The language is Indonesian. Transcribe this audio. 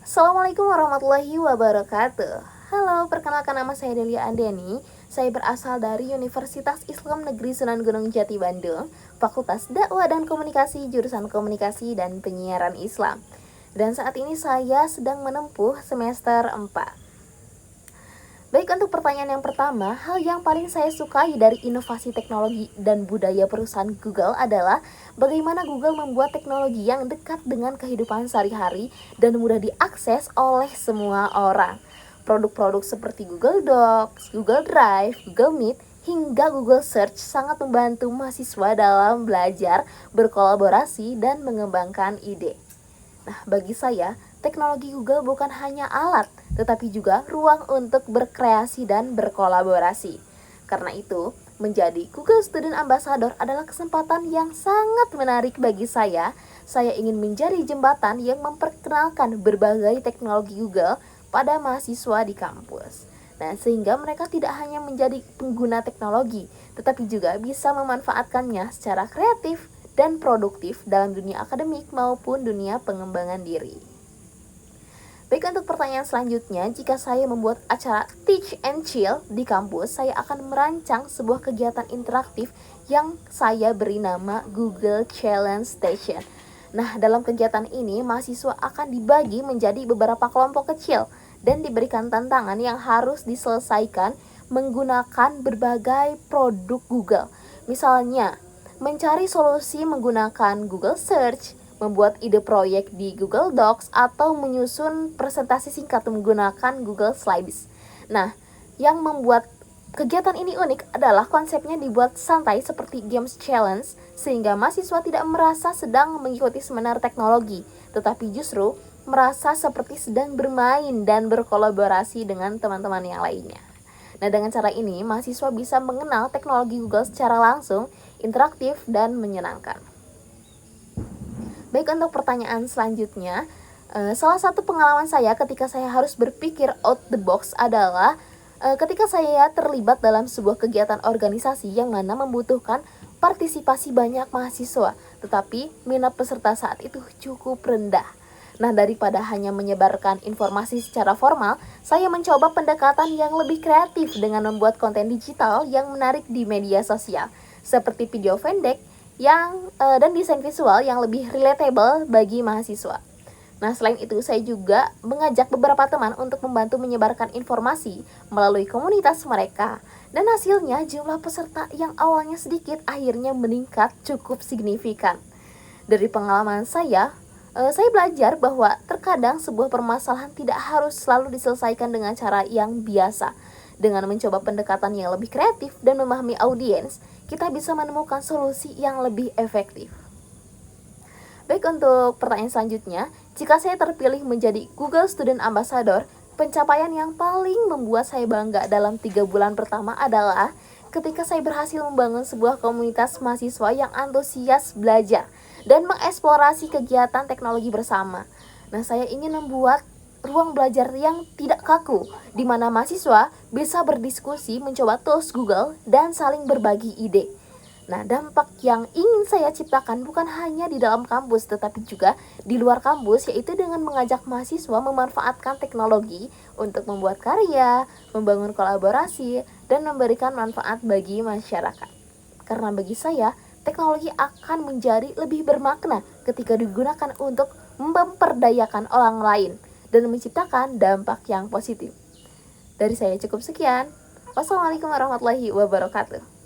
Assalamualaikum warahmatullahi wabarakatuh. Halo, perkenalkan nama saya Delia Andeni. Saya berasal dari Universitas Islam Negeri Sunan Gunung Jati Bandung, Fakultas Dakwah dan Komunikasi, jurusan Komunikasi dan Penyiaran Islam. Dan saat ini saya sedang menempuh semester 4. Baik, untuk pertanyaan yang pertama, hal yang paling saya sukai dari inovasi teknologi dan budaya perusahaan Google adalah bagaimana Google membuat teknologi yang dekat dengan kehidupan sehari-hari dan mudah diakses oleh semua orang. Produk-produk seperti Google Docs, Google Drive, Google Meet, hingga Google Search sangat membantu mahasiswa dalam belajar, berkolaborasi, dan mengembangkan ide. Nah, bagi saya, teknologi Google bukan hanya alat, tetapi juga ruang untuk berkreasi dan berkolaborasi. Karena itu, menjadi Google Student Ambassador adalah kesempatan yang sangat menarik bagi saya. Saya ingin menjadi jembatan yang memperkenalkan berbagai teknologi Google pada mahasiswa di kampus. Nah, sehingga mereka tidak hanya menjadi pengguna teknologi, tetapi juga bisa memanfaatkannya secara kreatif dan produktif dalam dunia akademik maupun dunia pengembangan diri. Baik, untuk pertanyaan selanjutnya, jika saya membuat acara Teach and Chill di kampus, saya akan merancang sebuah kegiatan interaktif yang saya beri nama Google Challenge Station. Nah, dalam kegiatan ini, mahasiswa akan dibagi menjadi beberapa kelompok kecil dan diberikan tantangan yang harus diselesaikan menggunakan berbagai produk Google. Misalnya, mencari solusi menggunakan Google Search, membuat ide proyek di Google Docs, atau menyusun presentasi singkat menggunakan Google Slides. Nah, yang membuat kegiatan ini unik adalah konsepnya dibuat santai seperti games challenge, sehingga mahasiswa tidak merasa sedang mengikuti seminar teknologi, tetapi justru merasa seperti sedang bermain dan berkolaborasi dengan teman-teman yang lainnya. Nah, dengan cara ini, mahasiswa bisa mengenal teknologi Google secara langsung, interaktif, dan menyenangkan. Baik, untuk pertanyaan selanjutnya, salah satu pengalaman saya ketika saya harus berpikir out the box adalah ketika saya terlibat dalam sebuah kegiatan organisasi yang mana membutuhkan partisipasi banyak mahasiswa, tetapi minat peserta saat itu cukup rendah. Nah, daripada hanya menyebarkan informasi secara formal, saya mencoba pendekatan yang lebih kreatif dengan membuat konten digital yang menarik di media sosial, seperti video pendek dan desain visual yang lebih relatable bagi mahasiswa. Nah, selain itu, saya juga mengajak beberapa teman untuk membantu menyebarkan informasi melalui komunitas mereka. Dan hasilnya, jumlah peserta yang awalnya sedikit akhirnya meningkat cukup signifikan. Dari pengalaman saya belajar bahwa terkadang sebuah permasalahan tidak harus selalu diselesaikan dengan cara yang biasa. Dengan mencoba pendekatan yang lebih kreatif dan memahami audiens, kita bisa menemukan solusi yang lebih efektif. Baik, untuk pertanyaan selanjutnya, jika saya terpilih menjadi Google Student Ambassador, pencapaian yang paling membuat saya bangga dalam 3 bulan pertama adalah ketika saya berhasil membangun sebuah komunitas mahasiswa yang antusias belajar dan mengeksplorasi kegiatan teknologi bersama. Nah, saya ingin membuat ruang belajar yang tidak kaku, di mana mahasiswa bisa berdiskusi, mencoba tools Google, dan saling berbagi ide. Nah, dampak yang ingin saya ciptakan bukan hanya di dalam kampus, tetapi juga di luar kampus, yaitu dengan mengajak mahasiswa memanfaatkan teknologi untuk membuat karya, membangun kolaborasi, dan memberikan manfaat bagi masyarakat. Karena bagi saya, teknologi akan menjadi lebih bermakna ketika digunakan untuk memperdayakan orang lain dan menciptakan dampak yang positif. Dari saya cukup sekian. Wassalamualaikum warahmatullahi wabarakatuh.